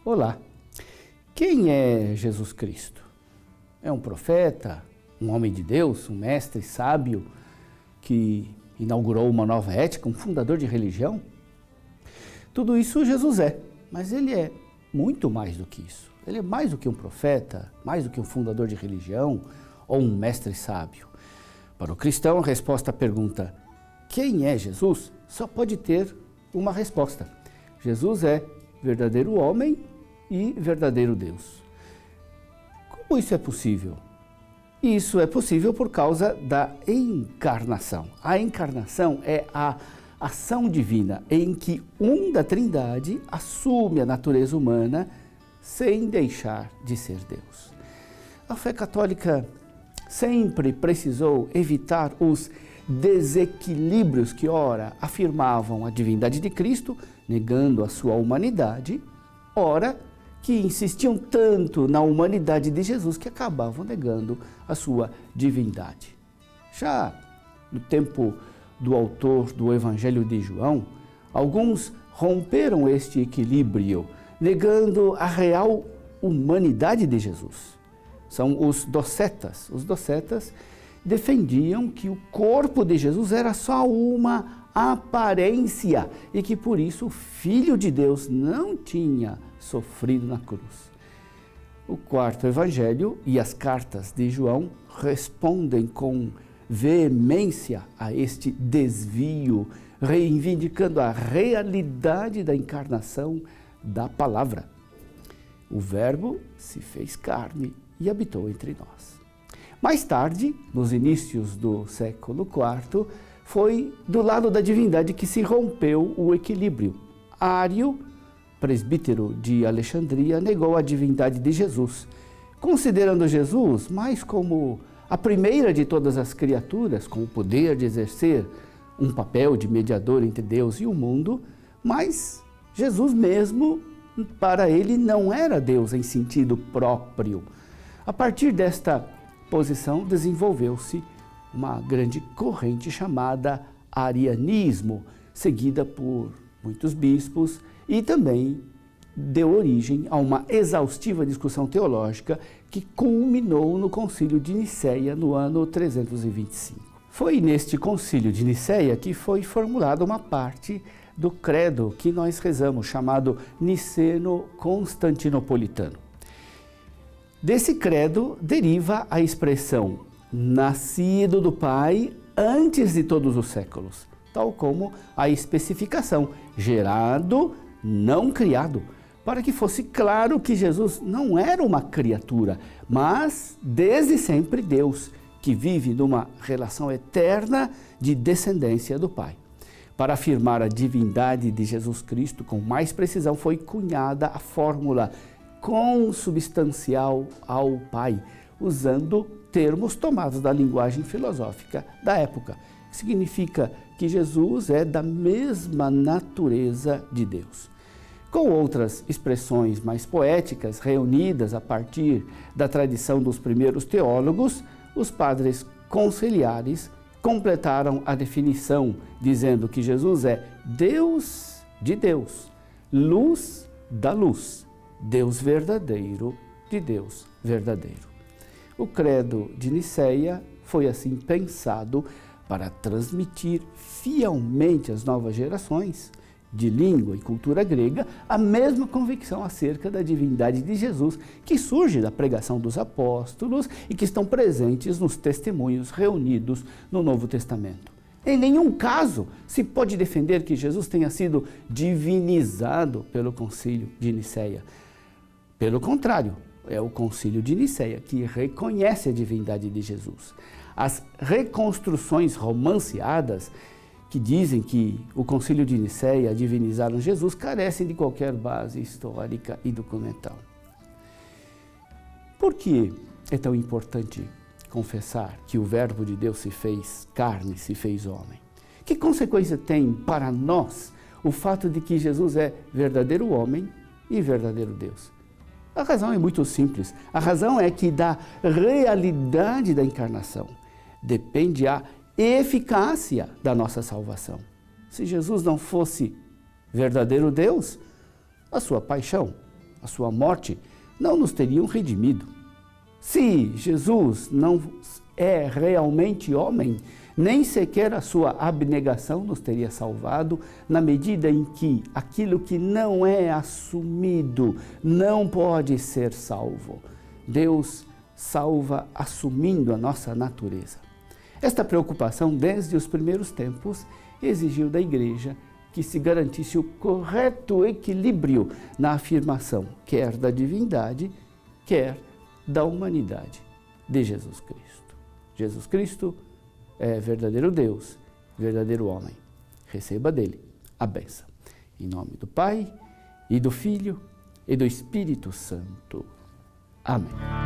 Olá, quem é Jesus Cristo? É um profeta, um homem de Deus, um mestre sábio que inaugurou uma nova ética, um fundador de religião? Tudo isso Jesus é, mas ele é muito mais do que isso. Ele é mais do que um profeta, mais do que um fundador de religião ou um mestre sábio. Para o cristão, a resposta à pergunta quem é Jesus só pode ter uma resposta. Jesus é verdadeiro homem e verdadeiro Deus. Como isso é possível? Isso é possível por causa da encarnação. A encarnação é a ação divina em que um da Trindade assume a natureza humana sem deixar de ser Deus. A fé católica sempre precisou evitar os desequilíbrios que ora afirmavam a divindade de Cristo, negando a sua humanidade, ora que insistiam tanto na humanidade de Jesus que acabavam negando a sua divindade. Já no tempo do autor do Evangelho de João, alguns romperam este equilíbrio, negando a real humanidade de Jesus. São os docetas. Os docetas defendiam que o corpo de Jesus era só uma aparência e que por isso o Filho de Deus não tinha sofrido na cruz. O quarto evangelho e as cartas de João respondem com veemência a este desvio, reivindicando a realidade da encarnação da palavra. O Verbo se fez carne e habitou entre nós. Mais tarde, nos inícios do século IV, foi do lado da divindade que se rompeu o equilíbrio. Ário, presbítero de Alexandria, negou a divindade de Jesus, considerando Jesus mais como a primeira de todas as criaturas, com o poder de exercer um papel de mediador entre Deus e o mundo, mas Jesus mesmo, para ele, não era Deus em sentido próprio. A partir desta posição, desenvolveu-se uma grande corrente chamada arianismo, seguida por muitos bispos e também deu origem a uma exaustiva discussão teológica que culminou no Concílio de Nicéia no ano 325. Foi neste Concílio de Nicéia que foi formulada uma parte do credo que nós rezamos, chamado Niceno-Constantinopolitano. Desse credo deriva a expressão nascido do Pai antes de todos os séculos, tal como a especificação gerado, não criado, para que fosse claro que Jesus não era uma criatura, mas desde sempre Deus, que vive numa relação eterna de descendência do Pai. Para afirmar a divindade de Jesus Cristo com mais precisão, foi cunhada a fórmula consubstancial ao Pai, usando termos tomados da linguagem filosófica da época, que significa que Jesus é da mesma natureza de Deus. Com outras expressões mais poéticas, reunidas a partir da tradição dos primeiros teólogos, os padres conciliares completaram a definição, dizendo que Jesus é Deus de Deus, luz da luz, Deus verdadeiro de Deus verdadeiro. O credo de Nicéia foi assim pensado para transmitir fielmente às novas gerações de língua e cultura grega a mesma convicção acerca da divindade de Jesus que surge da pregação dos apóstolos e que estão presentes nos testemunhos reunidos no Novo Testamento. Em nenhum caso se pode defender que Jesus tenha sido divinizado pelo Concílio de Nicéia. Pelo contrário, é o Concílio de Nicéia que reconhece a divindade de Jesus. As reconstruções romanceadas que dizem que o Concílio de Nicéia divinizaram Jesus carecem de qualquer base histórica e documental. Por que é tão importante confessar que o Verbo de Deus se fez carne, se fez homem? Que consequência tem para nós o fato de que Jesus é verdadeiro homem e verdadeiro Deus? A razão é muito simples. A razão é que da realidade da encarnação depende a eficácia da nossa salvação. Se Jesus não fosse verdadeiro Deus, a sua paixão, a sua morte, não nos teriam redimido. Se Jesus não é realmente homem, nem sequer a sua abnegação nos teria salvado, na medida em que aquilo que não é assumido não pode ser salvo. Deus salva assumindo a nossa natureza. Esta preocupação, desde os primeiros tempos, exigiu da Igreja que se garantisse o correto equilíbrio na afirmação, quer da divindade, quer da humanidade de Jesus Cristo. Jesus Cristo é verdadeiro Deus, verdadeiro homem. Receba dele a bênção. Em nome do Pai, e do Filho, e do Espírito Santo. Amém.